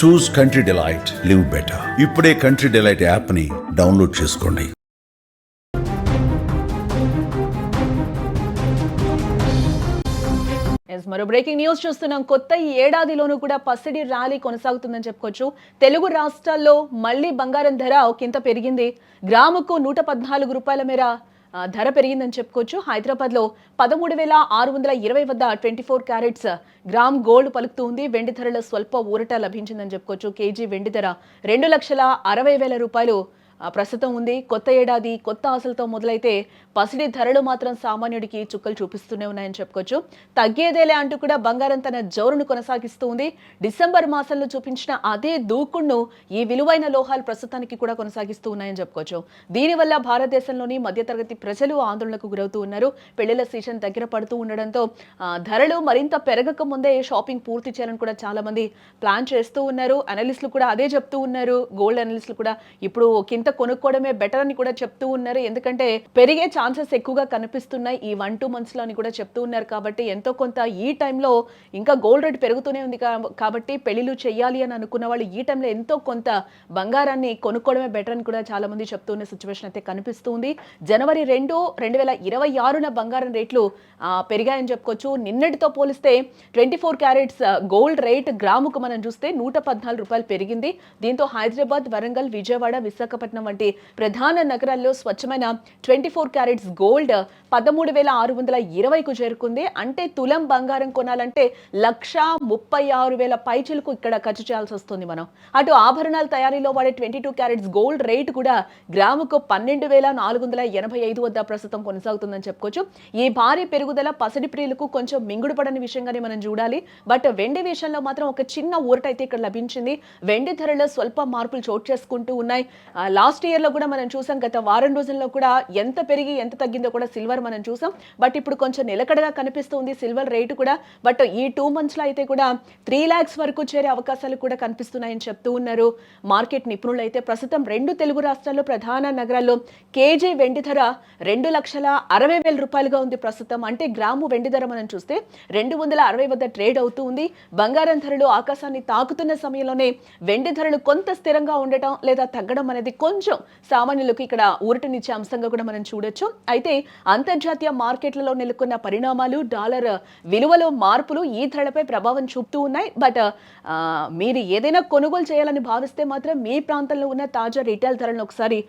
చూస్ country delight, live better. ఇప్పుడే country delight app ని download చేసుకోండి. మరో బ్రేకింగ్ న్యూస్ చూస్తున్నాం. కొత్త ఈ ఏడాదిలోనూ కూడా పసిడి ర్యాలీ కొనసాగుతుందని చెప్పుకోవచ్చు. తెలుగు రాష్ట్రాల్లో మళ్లీ బంగారం ధర ఒకంత పెరిగింది. గ్రాముకు 114 రూపాయల మేర ధర పెరిగిందని చెప్పుకోవచ్చు. హైదరాబాద్లో 13,620 వద్ద 24 క్యారెట్స్ గ్రామ్ గోల్డ్ పలుకుతుంది. వెండి ధరలో స్వల్ప ఊరట లభించిందని చెప్పుకోవచ్చు. కేజీ వెండి ధర 2,60,000 రూపాయలు ప్రస్తుతం ఉంది. కొత్త ఏడాది కొత్త ఆశలతో మొదలైతే పసిడి ధరలు మాత్రం సామాన్యుడికి చుక్కలు చూపిస్తూనే ఉన్నాయని చెప్పుకోవచ్చు. తగ్గేదేలే అంటూ కూడా బంగారం తన జోరును కొనసాగిస్తూ ఉంది. డిసెంబర్ మాసంలో చూపించిన అదే దూకుడును ఈ విలువైన లోహాలు ప్రస్తుతానికి కూడా కొనసాగిస్తూ ఉన్నాయని చెప్పుకోవచ్చు. దీనివల్ల భారతదేశంలోని మధ్యతరగతి ప్రజలు ఆందోళనకు గురవుతూ ఉన్నారు. పెళ్లిళ్ల సీజన్ దగ్గర పడుతూ ఉండడంతో ధరలు మరింత పెరగక ముందే షాపింగ్ పూర్తి చేయాలని కూడా చాలా మంది ప్లాన్ చేస్తూ ఉన్నారు. అనలిస్టులు కూడా అదే చెప్తూ ఉన్నారు. గోల్డ్ అనలిస్టులు కూడా ఇప్పుడు కింద కొనుక్కోవడమే బెటర్ అని కూడా చెప్తూ ఉన్నారు. ఎందుకంటే పెరిగే ఛాన్సెస్ ఎక్కువగా కనిపిస్తున్నాయి ఈ 1-2 మంత్స్ లో అని కూడా చెప్తూ ఉన్నారు. కాబట్టి ఎంతో కొంత ఈ టైంలో ఇంకా గోల్డ్ రేట్ పెరుగుతూనే ఉంది కాబట్టి పెళ్లిళ్ళు చేయాలి అని అనుకున్న వాళ్ళు ఈ టైంలో ఎంతో కొంత బంగారాన్ని కొనుక్కోవడమే బెటర్ అని కూడా చాలా మంది చెప్తున్న సిచ్యువేషన్ అయితే కనిపిస్తుంది. జనవరి 2, 2026 బంగారం రేట్లు పెరిగాయని చెప్పుకోవచ్చు. నిన్నటితో పోలిస్తే 24 క్యారెట్స్ గోల్డ్ రేట్ గ్రాముకు మనం చూస్తే 114 రూపాయలు పెరిగింది. దీంతో హైదరాబాద్, వరంగల్, విజయవాడ, విశాఖపట్నం వంటి ప్రధాన నగరాల్లో స్వచ్ఛమైన 24 క్యారెట్స్ గోల్డ్ 13,620కు చేరుకుంది. అంటే తులం బంగారం కొనాలంటే 1,36,000 పైచిలకు ఇక్కడ ఖర్చు చేయాల్సి వస్తుంది మనం. అటు ఆభరణాల తయారీలో వాడే 22 క్యారెట్స్ గోల్డ్ రేట్ కూడా గ్రాముకు 12,485 వద్ద ప్రస్తుతం కొనసాగుతుందని చెప్పుకోవచ్చు. ఈ భారీ పెరుగుదల పసిడి ప్రియులకు కొంచెం మింగుడు పడని విషయంగానే మనం చూడాలి. బట్ వెండి విషయంలో మాత్రం ఒక చిన్న ఊరట అయితే ఇక్కడ లభించింది. వెండి ధరలో స్వల్ప మార్పులు చోటు చేసుకుంటూ ఉన్నాయి. లాస్ట్ ఇయర్ లో కూడా మనం చూసాం. గత వారం రోజుల్లో కూడా ఎంత పెరిగి ఎంత తగ్గిందో కూడా సిల్వర్ మనం చూసాం. బట్ ఇప్పుడు కొంచెం నిలకడగా కనిపిస్తుంది సిల్వర్ రేటు కూడా. బట్ ఈ 2 మంత్స్ లో అయితే కూడా 3 lakhs వరకు చేరే అవకాశాలు కూడా కనిపిస్తున్నాయని చెప్తూ ఉన్నారు మార్కెట్ నిపుణులు. అయితే ప్రస్తుతం 2 తెలుగు రాష్ట్రాల్లో ప్రధాన నగరాల్లో కేజీ వెండి ధర 2,60,000 రూపాయలుగా ఉంది ప్రస్తుతం. అంటే గ్రాము వెండి ధర మనం చూస్తే 260 వద్ద ట్రేడ్ అవుతూ ఉంది. బంగారం ధరలు ఆకాశాన్ని తాకుతున్న సమయంలోనే వెండి ధరలు కొంత స్థిరంగా ఉండటం లేదా తగ్గడం అనేది కొంచెం సామాన్యులకు ఇక్కడ ఊరటనిచ్చే అంశంగా కూడా మనం చూడొచ్చు. అయితే అంతర్జాతీయ మార్కెట్లలో నెలకొన్న పరిణామాలు, డాలర్ విలువలో మార్పులు ఈ ధరలపై ప్రభావం చూపుతూ ఉన్నాయి. బట్ మీరు ఏదైనా కొనుగోలు చేయాలని భావిస్తే మాత్రం మీ ప్రాంతంలో ఉన్న తాజా రిటైల్ ధరలను ఒకసారి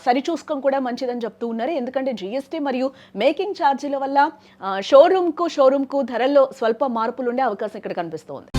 సరిచూసుకోవడం కూడా మంచిదని చెప్తూ ఉన్నారు. ఎందుకంటే జీఎస్టీ మరియు మేకింగ్ ఛార్జీల వల్ల షోరూమ్ కు ధరల్లో స్వల్ప మార్పులు ఉండే అవకాశం ఇక్కడ కనిపిస్తోంది.